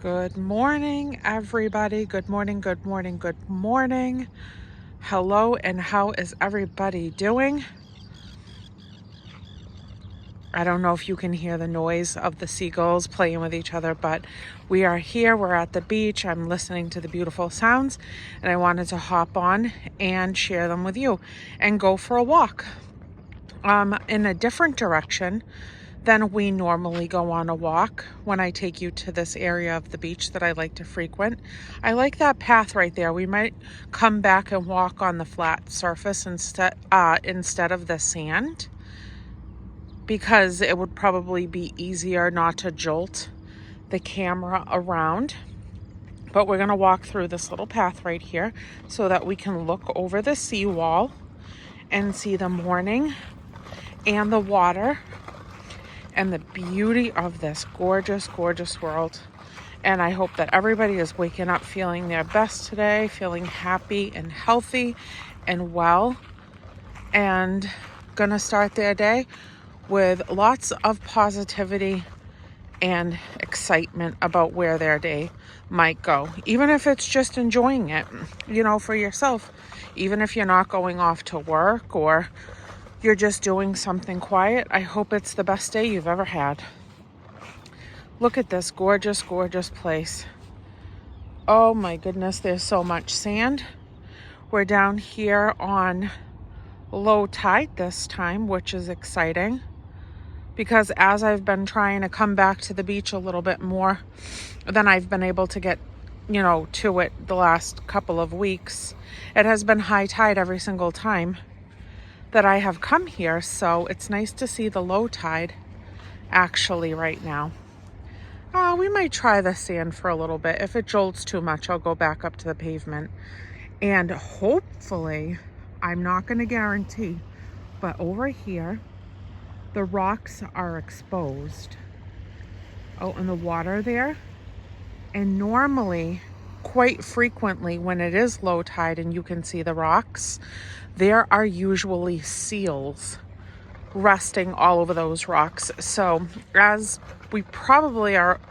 Good morning, everybody. Good morning, good morning, good morning. Hello, and how is everybody doing? I don't know if you can hear the noise of the seagulls playing with each other, but we are here. We're at the beach. I'm listening to the beautiful sounds, and I wanted to hop on and share them with you and go for a walk in a different direction than we normally go on a walk when I take you to this area of the beach that I like to frequent. I like that path right there. We might come back and walk on the flat surface instead of the sand, because it would probably be easier not to jolt the camera around. But we're gonna walk through this little path right here so that we can look over the seawall and see the morning and the water and the beauty of this gorgeous, gorgeous world. And I hope that everybody is waking up feeling their best today, feeling happy and healthy and well, and gonna start their day with lots of positivity and excitement about where their day might go. Even if it's just enjoying it, for yourself. Even if you're not going off to work or you're just doing something quiet, I hope it's the best day you've ever had. Look at this gorgeous, gorgeous place. Oh my goodness, there's so much sand. We're down here on low tide this time, which is exciting, because as I've been trying to come back to the beach a little bit more than I've been able to get, to it the last couple of weeks, it has been high tide every single time that I have come here. So it's nice to see the low tide actually right now. We might try the sand for a little bit. If it jolts too much, I'll go back up to the pavement. And hopefully, I'm not going to guarantee, but over here, the rocks are exposed out in the water there. And normally, quite frequently, when it is low tide and you can see the rocks, there are usually seals resting all over those rocks. So as we probably are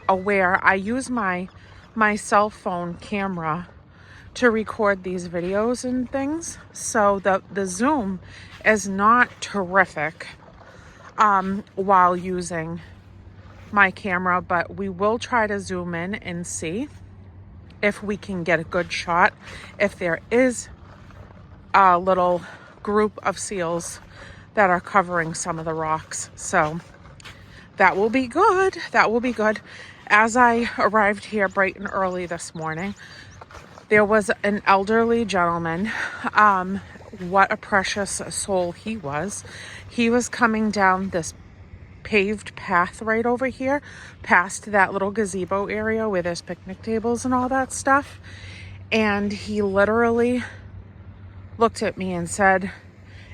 aware, I use my cell phone camera to record these videos and things. So the zoom is not terrific while using my camera, but we will try to zoom in and see if we can get a good shot, if there is a little group of seals that are covering some of the rocks. So that will be good. That will be good. As I arrived here bright and early this morning, there was an elderly gentleman. What a precious soul he was. He was coming down this paved path right over here, past that little gazebo area where there's picnic tables and all that stuff. And he literally looked at me and said,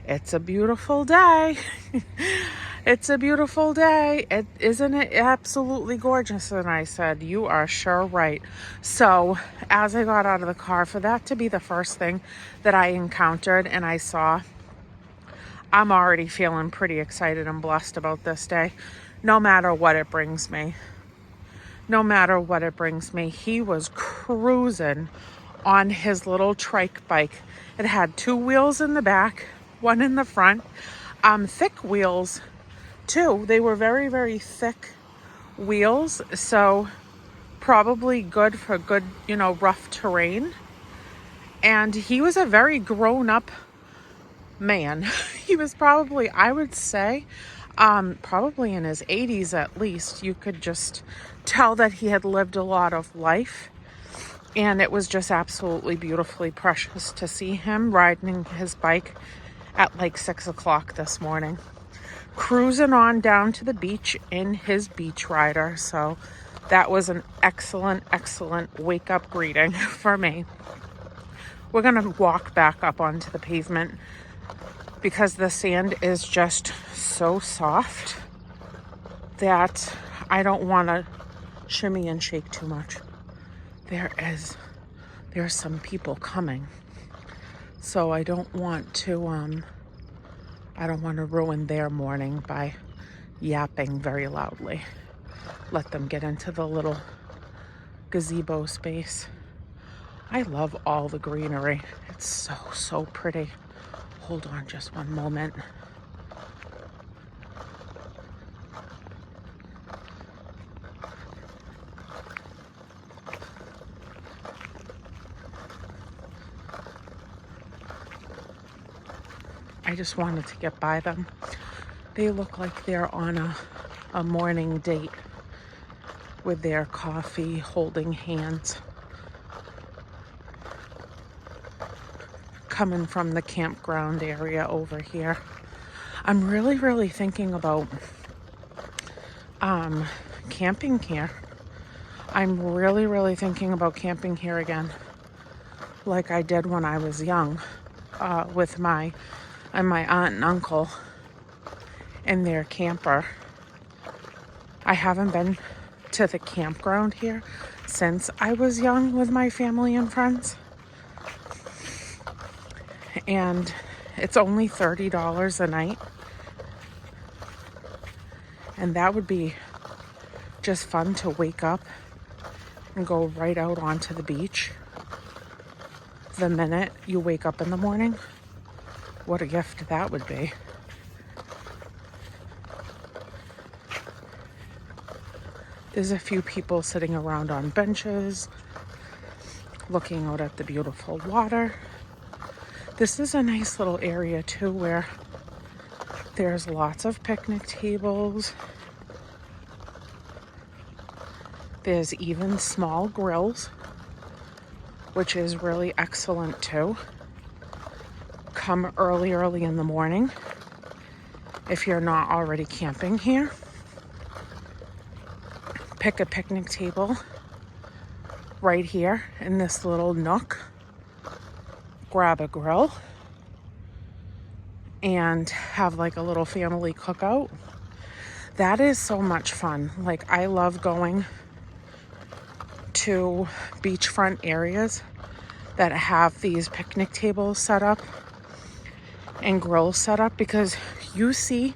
"It's a beautiful day." It's a beautiful day. Isn't it absolutely gorgeous? And I said, "You are sure right." So as I got out of the car, for that to be the first thing that I encountered and I saw, I'm already feeling pretty excited and blessed about this day, no matter what it brings me. No matter what it brings me. He was cruising on his little trike bike. It had 2 wheels in the back, 1 in the front, thick wheels too. They were very, very thick wheels, so probably good for good, rough terrain. And he was a very grown-up man. He was probably, I would say, probably in his 80s at least. You could just tell that he had lived a lot of life. And it was just absolutely beautifully precious to see him riding his bike at like 6 o'clock this morning, cruising on down to the beach in his beach rider. So that was an excellent, excellent wake up greeting for me. We're going to walk back up onto the pavement because the sand is just so soft that I don't want to shimmy and shake too much. There's some people coming, so I don't want to ruin their morning by yapping very loudly. let them get into the little gazebo space. I love all the greenery. It's so pretty. Hold on just one moment. I just wanted to get by them. They look like they're on a morning date with their coffee, holding hands, coming from the campground area over here. I'm really thinking about camping here. I'm really thinking about camping here again, like I did when I was young, with my aunt and uncle in their camper. I haven't been to the campground here since I was young with my family and friends. And it's only $30 a night. And that would be just fun to wake up and go right out onto the beach the minute you wake up in the morning. What a gift that would be. There's a few people sitting around on benches, looking out at the beautiful water. This is a nice little area too, where there's lots of picnic tables. There's even small grills, which is really excellent too. Come early in the morning if you're not already camping here. Pick a picnic table right here in this little nook. Grab a grill and have like a little family cookout. That is so much fun. Like, I love going to beachfront areas that have these picnic tables set up and grills set up, because you see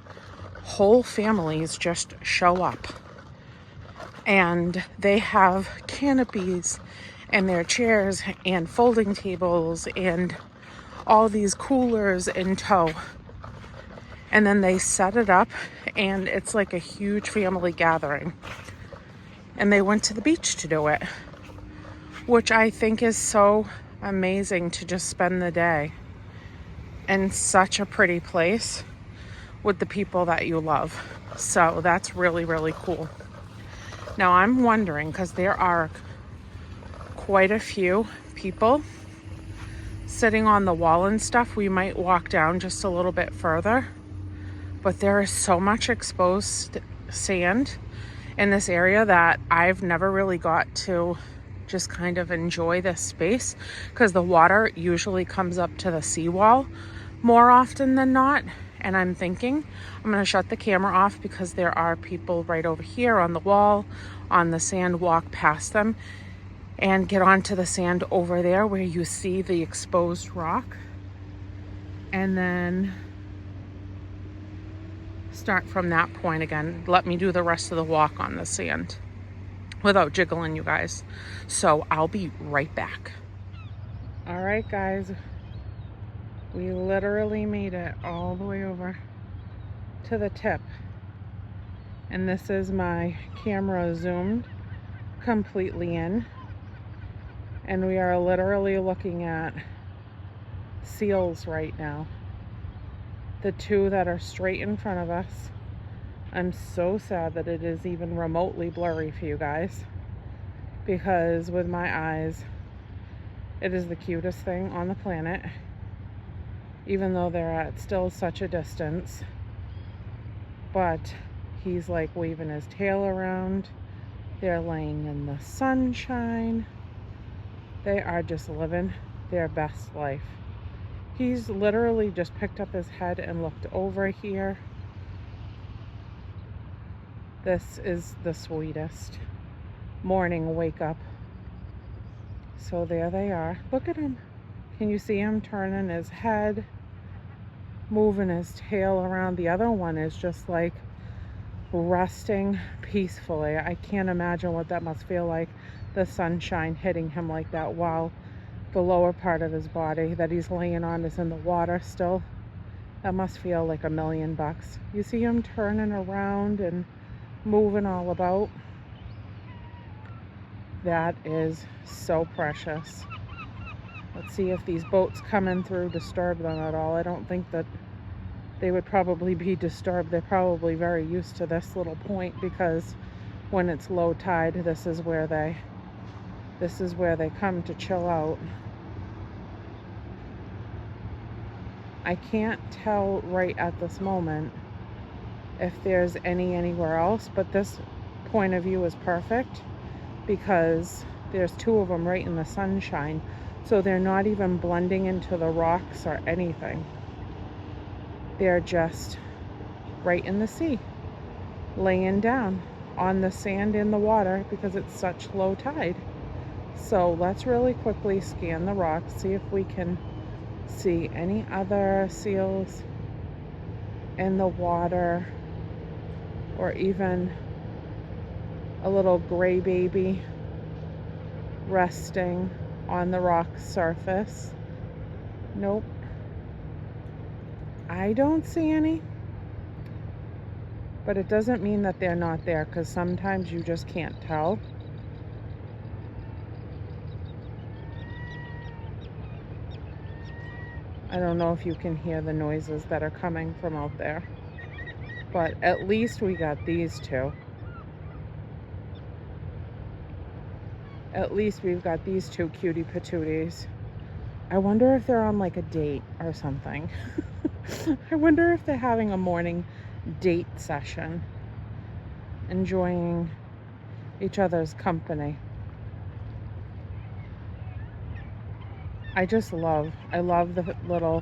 whole families just show up and they have canopies and their chairs and folding tables and all these coolers in tow. And then they set it up and it's like a huge family gathering. And they went to the beach to do it, which I think is so amazing, to just spend the day in such a pretty place with the people that you love. So that's really cool. Now I'm wondering, because there are quite a few people sitting on the wall and stuff, we might walk down just a little bit further, but there is so much exposed sand in this area that I've never really got to just kind of enjoy this space, because the water usually comes up to the seawall more often than not. And I'm thinking I'm going to shut the camera off because there are people right over here on the wall, on the sand, walk past them and get onto the sand over there where you see the exposed rock, and then start from that point again. Let me do the rest of the walk on the sand without jiggling, you guys. So I'll be right back. All right, guys. We literally made it all the way over to the tip. And this is my camera zoomed completely in. And we are literally looking at seals right now. The two that are straight in front of us. I'm so sad that it is even remotely blurry for you guys, because with my eyes, it is the cutest thing on the planet. Even though they're at still such a distance, but he's like waving his tail around. They're laying in the sunshine. They are just living their best life. He's literally just picked up his head and looked over here. This is the sweetest morning wake up. So there they are. Look at him. Can you see him turning his head, moving his tail around? The other one is just like resting peacefully. I can't imagine what that must feel like, the sunshine hitting him like that while the lower part of his body that he's laying on is in the water still. That must feel like $1,000,000. You see him turning around and moving all about. That is so precious. Let's see if these boats coming through disturb them at all. I don't think that they would probably be disturbed. They're probably very used to this little point because when it's low tide, this is where they come to chill out. I can't tell right at this moment if there's anywhere else, but this point of view is perfect because there's two of them right in the sunshine, so they're not even blending into the rocks or anything. They're just right in the sea, laying down on the sand in the water because it's such low tide. So let's really quickly scan the rocks, see if we can see any other seals in the water, or even a little gray baby resting on the rock surface. Nope, I don't see any, but it doesn't mean that they're not there, because sometimes you just can't tell. I don't know if you can hear the noises that are coming from out there, but at least we got these two. At least we've got these two cutie patooties. I wonder if they're on like a date or something. I wonder if they're having a morning date session, enjoying each other's company. I love the little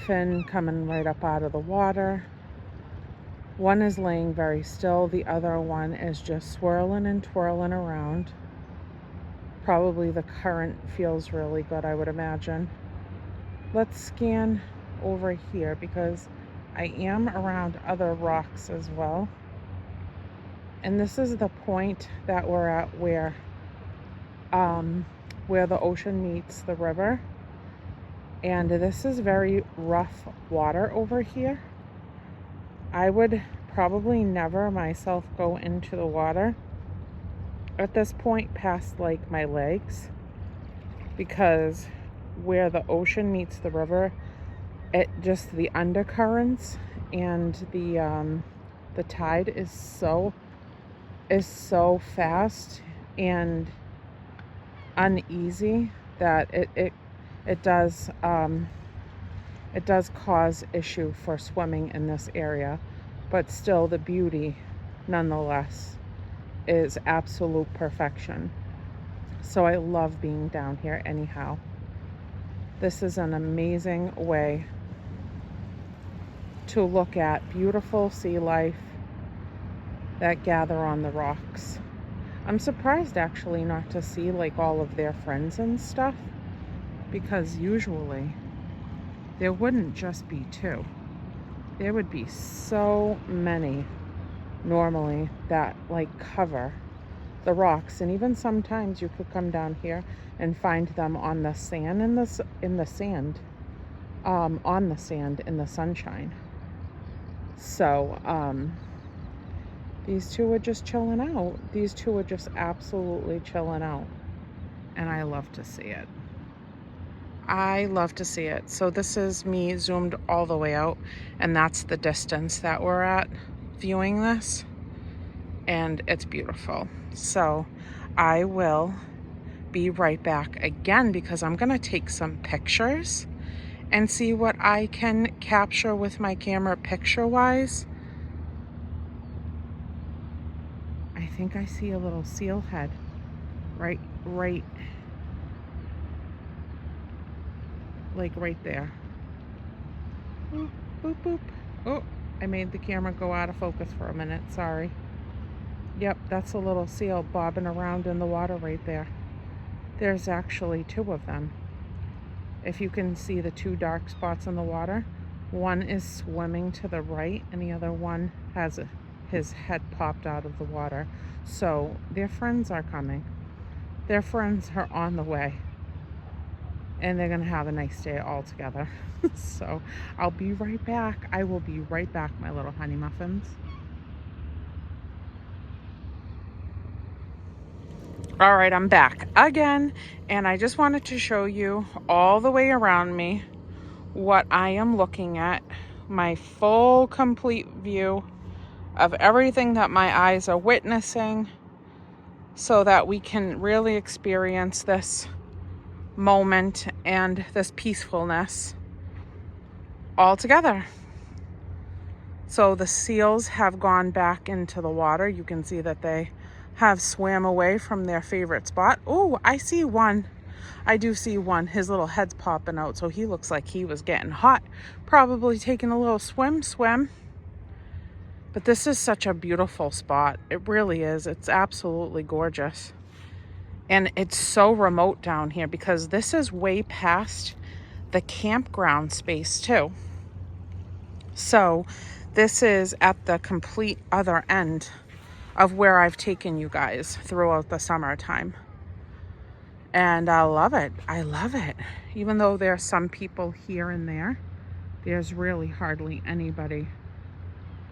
fin coming right up out of the water. One is laying very still. The other one is just swirling and twirling around. Probably the current feels really good, I would imagine. Let's scan over here because I am around other rocks as well. And this is the point that we're at where the ocean meets the river. And this is very rough water over here. I would probably never myself go into the water at this point past like my legs, because where the ocean meets the river, it just, the undercurrents and the tide is so fast and uneasy that it does cause issue for swimming in this area. But still, the beauty nonetheless is absolute perfection. So I love being down here anyhow. This is an amazing way to look at beautiful sea life that gather on the rocks. I'm surprised actually not to see like all of their friends and stuff, because usually there wouldn't just be two. There would be so many normally that like cover the rocks, and even sometimes you could come down here and find them on the sand in the sand in the sunshine. So these two are just chilling out. These two are just absolutely chilling out, and I love to see it. I love to see it. So this is me zoomed all the way out, and that's the distance that we're at viewing this, and it's beautiful. So I will be right back again because I'm gonna take some pictures and see what I can capture with my camera picture-wise. I think I see a little seal head right like right there. Boop, boop, boop. Oh, I made the camera go out of focus for a minute, sorry. Yep, that's a little seal bobbing around in the water right there. There's actually two of them. If you can see the two dark spots in the water, one is swimming to the right and the other one has his head popped out of the water. So their friends are coming. Their friends are on the way. And they're going to have a nice day all together. So I'll be right back. I will be right back, my little honey muffins. All right, I'm back again. And I just wanted to show you all the way around me what I am looking at. My full, complete view of everything that my eyes are witnessing, so that we can really experience this moment and this peacefulness all together. So the seals have gone back into the water. You can see that they have swam away from their favorite spot. Oh, I see one. I do see one. His little head's popping out, so he looks like he was getting hot. Probably taking a little swim. But this is such a beautiful spot. It really is. It's absolutely gorgeous. And it's so remote down here because this is way past the campground space too. So this is at the complete other end of where I've taken you guys throughout the summertime. And I love it. I love it. Even though there are some people here and there, there's really hardly anybody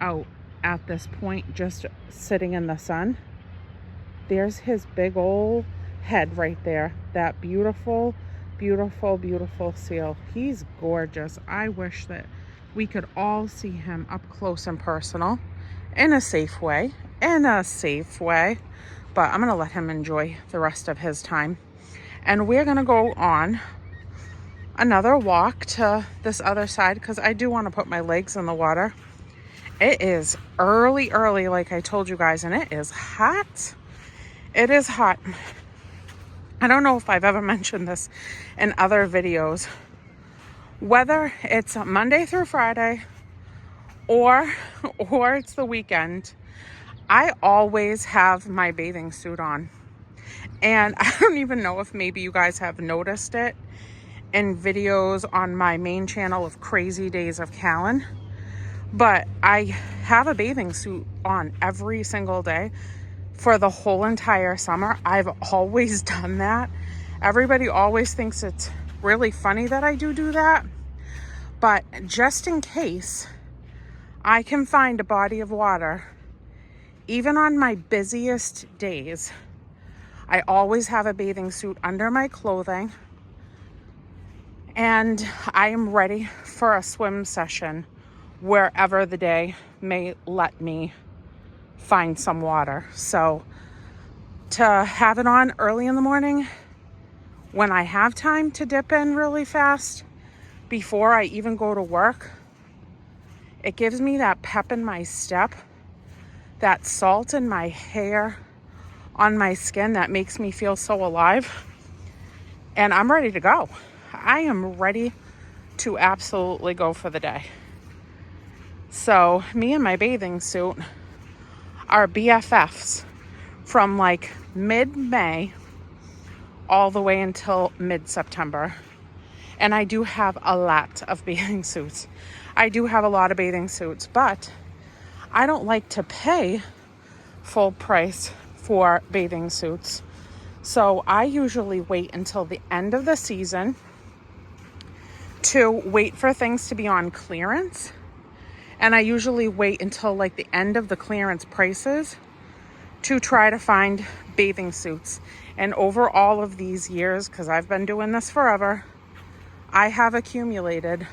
out at this point, just sitting in the sun. There's his big old head right there. That beautiful, beautiful, beautiful seal. He's gorgeous. I wish that we could all see him up close and personal in a safe way. But I'm going to let him enjoy the rest of his time. And we're going to go on another walk to this other side because I do want to put my legs in the water. It is early, like I told you guys, and it is hot. It is hot. I don't know if I've ever mentioned this in other videos. Whether it's Monday through Friday or it's the weekend, I always have my bathing suit on. And I don't even know if maybe you guys have noticed it in videos on my main channel of Crazy Days of Callan. But I have a bathing suit on every single day for the whole entire summer. I've always done that. Everybody always thinks it's really funny that I do that. But just in case I can find a body of water, even on my busiest days, I always have a bathing suit under my clothing. And I am ready for a swim session wherever the day may let me find some water. So to have it on early in the morning when I have time to dip in really fast before I even go to work, it gives me that pep in my step, that salt in my hair, on my skin, that makes me feel so alive. And I'm ready to go. I am ready to absolutely go for the day. So me and my bathing suit are BFFs from like mid-May all the way until mid-September. And I do have a lot of bathing suits. I do have a lot of bathing suits, but I don't like to pay full price for bathing suits. So I usually wait until the end of the season to wait for things to be on clearance. And I usually wait until like the end of the clearance prices to try to find bathing suits. And over all of these years, because I've been doing this forever, I have accumulated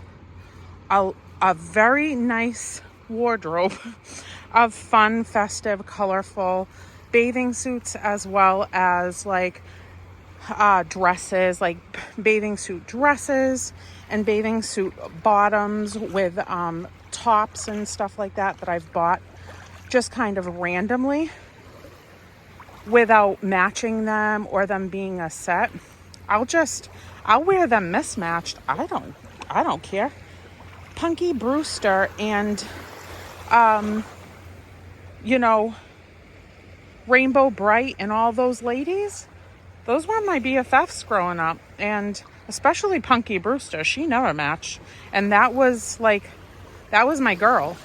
a very nice wardrobe of fun, festive, colorful bathing suits, as well as like dresses, like bathing suit dresses and bathing suit bottoms with tops and stuff like that I've bought just kind of randomly without matching them or them being a set. I'll wear them mismatched. I don't care. Punky Brewster and Rainbow Bright and all those ladies, those were my BFFs growing up. And especially Punky Brewster, she never matched. And that was my girl.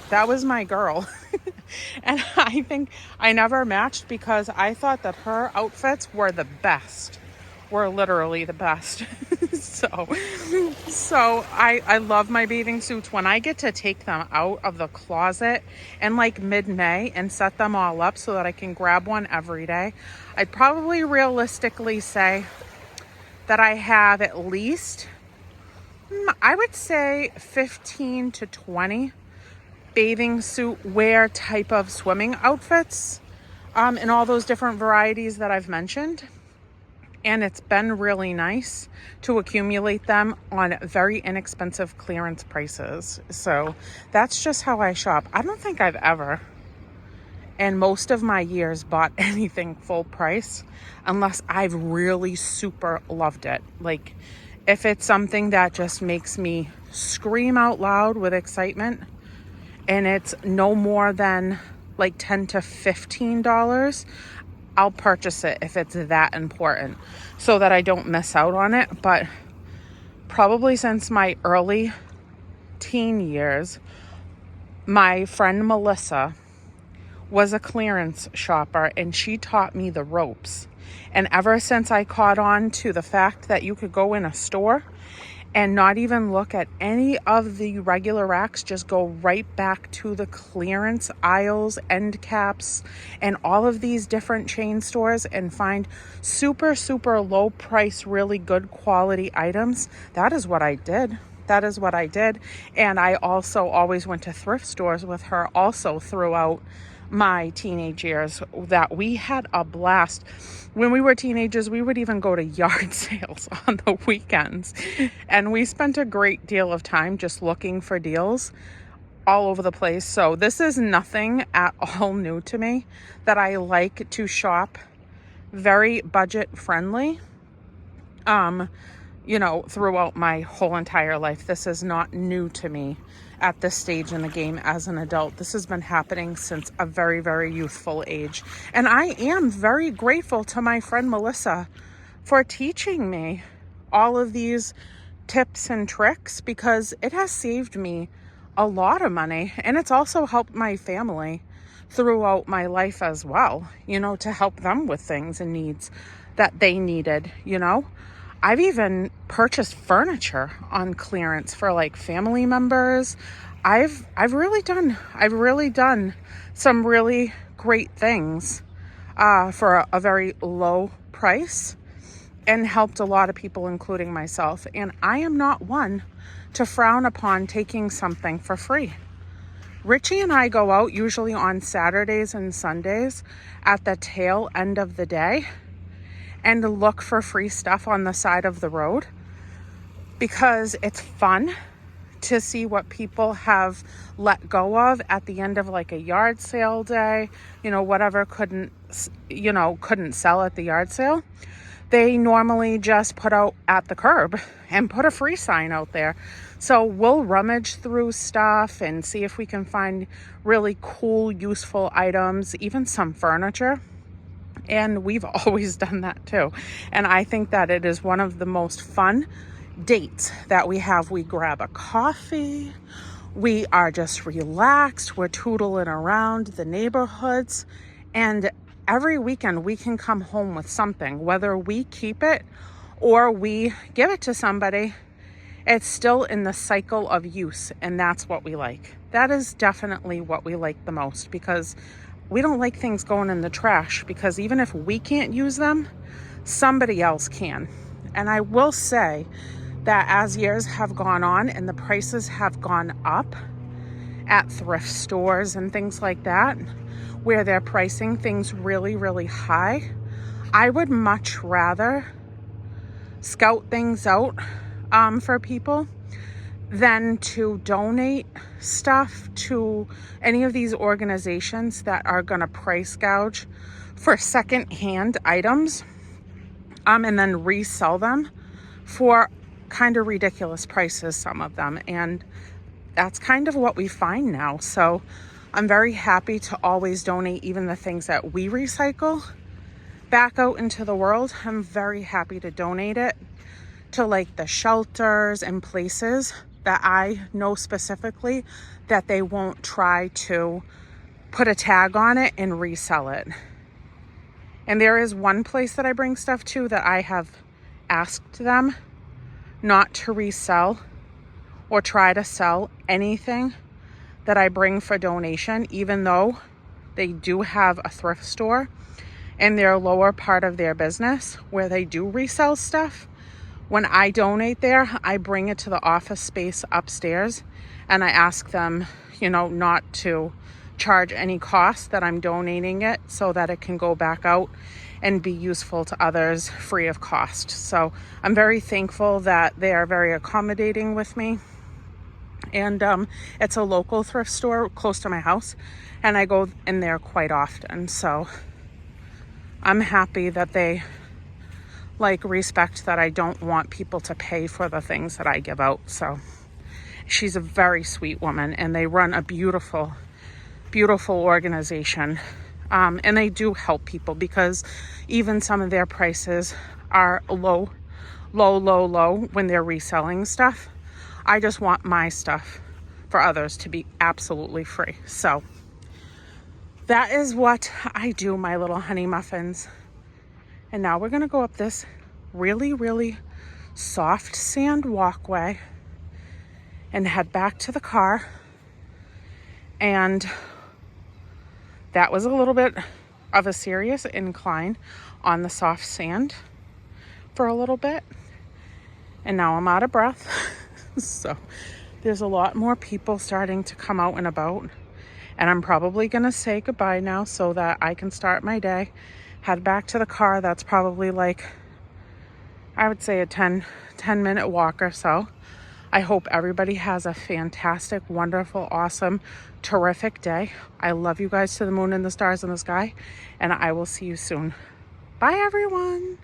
And I think I never matched because I thought that her outfits were the best. Were literally the best. So I love my bathing suits. When I get to take them out of the closet in like mid-May and set them all up so that I can grab one every day, I'd probably realistically say that I have at least, I would say 15 to 20 bathing suit wear type of swimming outfits in all those different varieties that I've mentioned. And it's been really nice to accumulate them on very inexpensive clearance prices. So that's just how I shop. I don't think I've ever, in most of my years, bought anything full price unless I've really super loved it. Like if it's something that just makes me scream out loud with excitement and it's no more than like $10 to $15, I'll purchase it if it's that important so that I don't miss out on it. But probably since my early teen years, my friend Melissa was a clearance shopper and she taught me the ropes. And ever since I caught on to the fact that you could go in a store and not even look at any of the regular racks, just go right back to the clearance aisles, end caps, and all of these different chain stores and find super, super low price, really good quality items. That is what I did. That is what I did. And I also always went to thrift stores with her also throughout my teenage years. That we had a blast. When we were teenagers, we would even go to yard sales on the weekends. And we spent a great deal of time just looking for deals all over the place. So this is nothing at all new to me, that I like to shop very budget friendly. Throughout my whole entire life. This is not new to me at this stage in the game as an adult. This has been happening since a very, very youthful age. And I am very grateful to my friend Melissa for teaching me all of these tips and tricks, because it has saved me a lot of money. And it's also helped my family throughout my life as well, to help them with things and needs that they needed, I've even purchased furniture on clearance for like family members. I've really done some really great things for a very low price and helped a lot of people, including myself. And I am not one to frown upon taking something for free. Richie and I go out usually on Saturdays and Sundays at the tail end of the day and look for free stuff on the side of the road, because it's fun to see what people have let go of at the end of like a yard sale day, whatever couldn't sell at the yard sale. They normally just put out at the curb and put a free sign out there. So we'll rummage through stuff and see if we can find really cool, useful items, even some furniture. And we've always done that too. And I think that it is one of the most fun dates that we have. We grab a coffee, we are just relaxed, we're tootling around the neighborhoods, and every weekend we can come home with something, whether we keep it or we give it to somebody. It's still in the cycle of use, and that's what we like. That is definitely what we like the most, because we don't like things going in the trash, because even if we can't use them, somebody else can. And I will say that as years have gone on and the prices have gone up at thrift stores and things like that, where they're pricing things really, really high, I would much rather scout things out for people than to donate stuff to any of these organizations that are going to price gouge for secondhand items and then resell them for kind of ridiculous prices, some of them. And that's kind of what we find now. So I'm very happy to always donate even the things that we recycle back out into the world. I'm very happy to donate it to like the shelters and places that I know specifically that they won't try to put a tag on it and resell it. And there is one place that I bring stuff to that I have asked them not to resell or try to sell anything that I bring for donation, even though they do have a thrift store in their lower part of their business where they do resell stuff. When I donate there, I bring it to the office space upstairs and I ask them, not to charge any cost, that I'm donating it so that it can go back out and be useful to others free of cost. So I'm very thankful that they are very accommodating with me. And it's a local thrift store close to my house, and I go in there quite often. So I'm happy that they respect that I don't want people to pay for the things that I give out. So she's a very sweet woman, and they run a beautiful, beautiful organization. And they do help people, because even some of their prices are low when they're reselling stuff. I just want my stuff for others to be absolutely free. So that is what I do, my little honey muffins. And now we're going to go up this really, really soft sand walkway and head back to the car. And that was a little bit of a serious incline on the soft sand for a little bit. And now I'm out of breath. So there's a lot more people starting to come out and about. And I'm probably going to say goodbye now so that I can start my day. Head back to the car. That's probably I would say a 10-minute walk or so. I hope everybody has a fantastic, wonderful, awesome, terrific day. I love you guys to the moon and the stars in the sky. And I will see you soon. Bye, everyone.